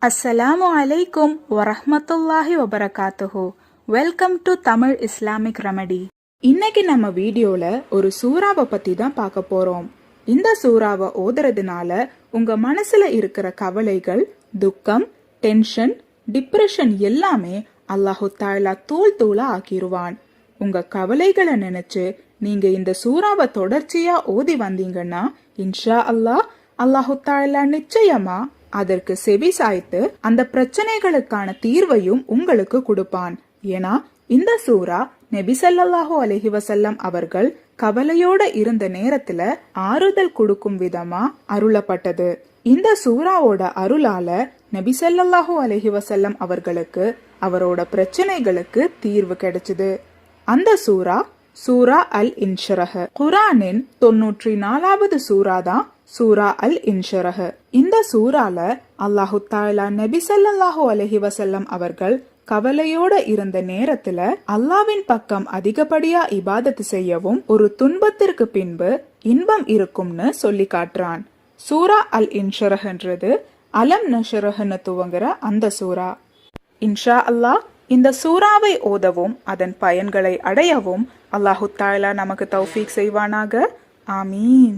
அஸ்ஸலாமு அலைக்கும் வரஹ்மத்துல்லாஹி வபரகாத்துஹு. Welcome to Tamil Islamic remedy. இன்னைக்கு நம்ம வீடியோல ஒரு சூறாவை பத்தி தான் பார்க்க போறோம். இந்த சூறாவை ஓதுறதுனால உங்க மனசுல இருக்கிற கவலைகள், துக்கம், டென்ஷன், டிப்ரெஷன் எல்லாமே அல்லாஹு தஆலா தூள் தூளா ஆக்கிருவான். உங்க கவலைகளை நினைச்சு நீங்க இந்த சூறாவை தொடர்ச்சியா ஓதி வந்தீங்கன்னா இன்ஷா அல்லாஹு தஆலா நிச்சயமா அதற்கு செவி சாய்த்து அந்த பிரச்சனைகளுக்கான தீர்வையும் உங்களுக்கு கொடுப்பான். ஏன்னா இந்த சூரா நபி ஸல்லல்லாஹு அலைஹி வஸல்லம் அவர்கள் கவலையோட இருந்த நேரத்துல ஆறுதல் கொடுக்கும் விதமா அருளப்பட்டது. இந்த சூராவோட அருளால நபி ஸல்லல்லாஹு அலைஹி வஸல்லம் அவர்களுக்கு அவரோட பிரச்சனைகளுக்கு தீர்வு கிடைச்சது. அந்த சூரா அல் இன்ஷரஹ. குர்ஆனின் 94வது சூரா தான் சூரா அல் இன்ஷரஹ. இந்த சூறால அல்லாஹு தஆலா நபி ஸல்லல்லாஹு அலைஹி வஸல்லம் அவர்கள் கவலையோட இருந்த நேரத்துல அல்லாவின் பக்கம் அதிகப்படியா இபாதத் செய்யவும் ஒரு துன்பத்திற்கு பின்பு இன்பம் இருக்கும்னு சொல்லி காட்டுறான். சூரா அல் இன்ஷரஹ்ன்றது அலம் நஷரஹ்னு துவங்குற அந்த சூரா. இன்ஷா அல்லாஹ் இந்த சூறாவை ஓதவும் அதன் பயன்களை அடையவும் அல்லாஹு தஆலா நமக்கு தௌஃபீக் செய்வானாக. ஆமீன்.